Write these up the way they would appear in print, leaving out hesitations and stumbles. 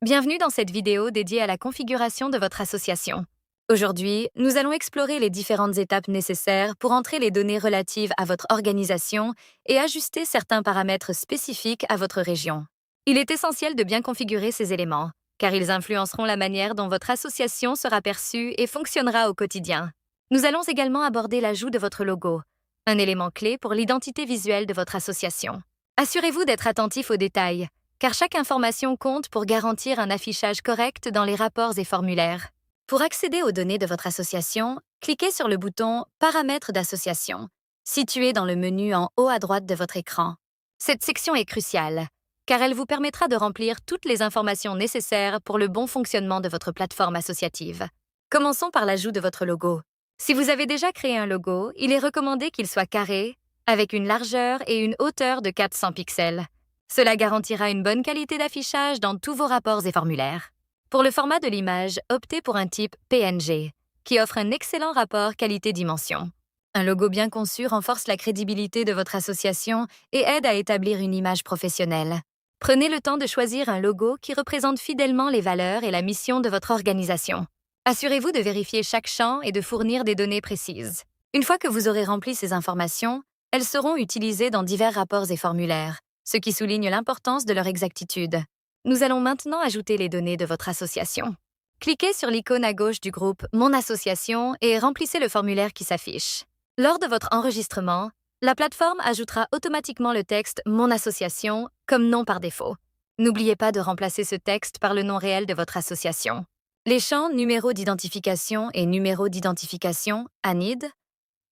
Bienvenue dans cette vidéo dédiée à la configuration de votre association. Aujourd'hui, nous allons explorer les différentes étapes nécessaires pour entrer les données relatives à votre organisation et ajuster certains paramètres spécifiques à votre région. Il est essentiel de bien configurer ces éléments, car ils influenceront la manière dont votre association sera perçue et fonctionnera au quotidien. Nous allons également aborder l'ajout de votre logo, un élément clé pour l'identité visuelle de votre association. Assurez-vous d'être attentif aux détails, car chaque information compte pour garantir un affichage correct dans les rapports et formulaires. Pour accéder aux données de votre association, cliquez sur le bouton « Paramètres d'association », situé dans le menu en haut à droite de votre écran. Cette section est cruciale, car elle vous permettra de remplir toutes les informations nécessaires pour le bon fonctionnement de votre plateforme associative. Commençons par l'ajout de votre logo. Si vous avez déjà créé un logo, il est recommandé qu'il soit carré, avec une largeur et une hauteur de 400 pixels. Cela garantira une bonne qualité d'affichage dans tous vos rapports et formulaires. Pour le format de l'image, optez pour un type PNG, qui offre un excellent rapport qualité-dimension. Un logo bien conçu renforce la crédibilité de votre association et aide à établir une image professionnelle. Prenez le temps de choisir un logo qui représente fidèlement les valeurs et la mission de votre organisation. Assurez-vous de vérifier chaque champ et de fournir des données précises. Une fois que vous aurez rempli ces informations, elles seront utilisées dans divers rapports et formulaires, ce qui souligne l'importance de leur exactitude. Nous allons maintenant ajouter les données de votre association. Cliquez sur l'icône à gauche du groupe « Mon association » et remplissez le formulaire qui s'affiche. Lors de votre enregistrement, la plateforme ajoutera automatiquement le texte « Mon association » comme nom par défaut. N'oubliez pas de remplacer ce texte par le nom réel de votre association. Les champs numéro d'identification et numéro d'identification, ANID,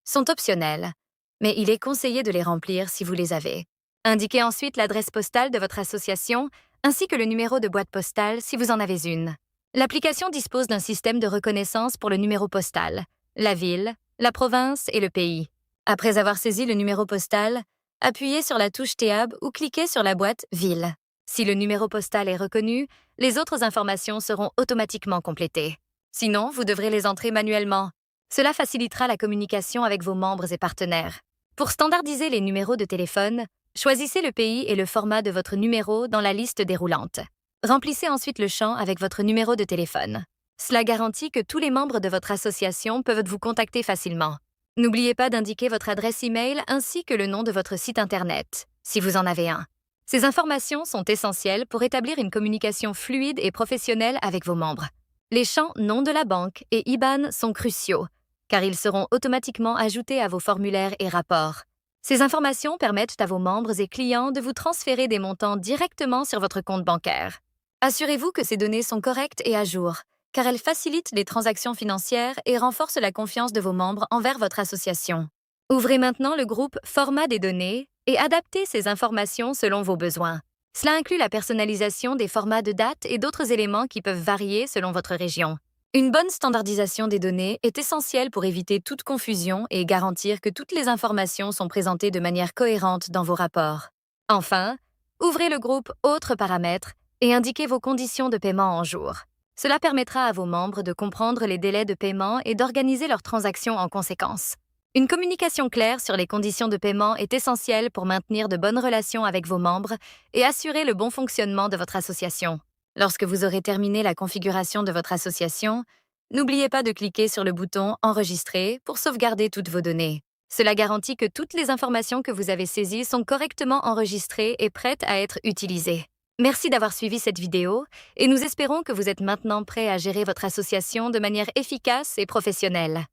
sont optionnels, mais il est conseillé de les remplir si vous les avez. Indiquez ensuite l'adresse postale de votre association ainsi que le numéro de boîte postale si vous en avez une. L'application dispose d'un système de reconnaissance pour le numéro postal, la ville, la province et le pays. Après avoir saisi le numéro postal, appuyez sur la touche Tab ou cliquez sur la boîte Ville. Si le numéro postal est reconnu, les autres informations seront automatiquement complétées. Sinon, vous devrez les entrer manuellement. Cela facilitera la communication avec vos membres et partenaires. Pour standardiser les numéros de téléphone, choisissez le pays et le format de votre numéro dans la liste déroulante. Remplissez ensuite le champ avec votre numéro de téléphone. Cela garantit que tous les membres de votre association peuvent vous contacter facilement. N'oubliez pas d'indiquer votre adresse e-mail ainsi que le nom de votre site Internet, si vous en avez un. Ces informations sont essentielles pour établir une communication fluide et professionnelle avec vos membres. Les champs nom de la banque et IBAN sont cruciaux, car ils seront automatiquement ajoutés à vos formulaires et rapports. Ces informations permettent à vos membres et clients de vous transférer des montants directement sur votre compte bancaire. Assurez-vous que ces données sont correctes et à jour, car elles facilitent les transactions financières et renforcent la confiance de vos membres envers votre association. Ouvrez maintenant le groupe « Format des données » et adaptez ces informations selon vos besoins. Cela inclut la personnalisation des formats de date et d'autres éléments qui peuvent varier selon votre région. Une bonne standardisation des données est essentielle pour éviter toute confusion et garantir que toutes les informations sont présentées de manière cohérente dans vos rapports. Enfin, ouvrez le groupe « Autres paramètres » et indiquez vos conditions de paiement en jours. Cela permettra à vos membres de comprendre les délais de paiement et d'organiser leurs transactions en conséquence. Une communication claire sur les conditions de paiement est essentielle pour maintenir de bonnes relations avec vos membres et assurer le bon fonctionnement de votre association. Lorsque vous aurez terminé la configuration de votre association, n'oubliez pas de cliquer sur le bouton « Enregistrer » pour sauvegarder toutes vos données. Cela garantit que toutes les informations que vous avez saisies sont correctement enregistrées et prêtes à être utilisées. Merci d'avoir suivi cette vidéo et nous espérons que vous êtes maintenant prêt à gérer votre association de manière efficace et professionnelle.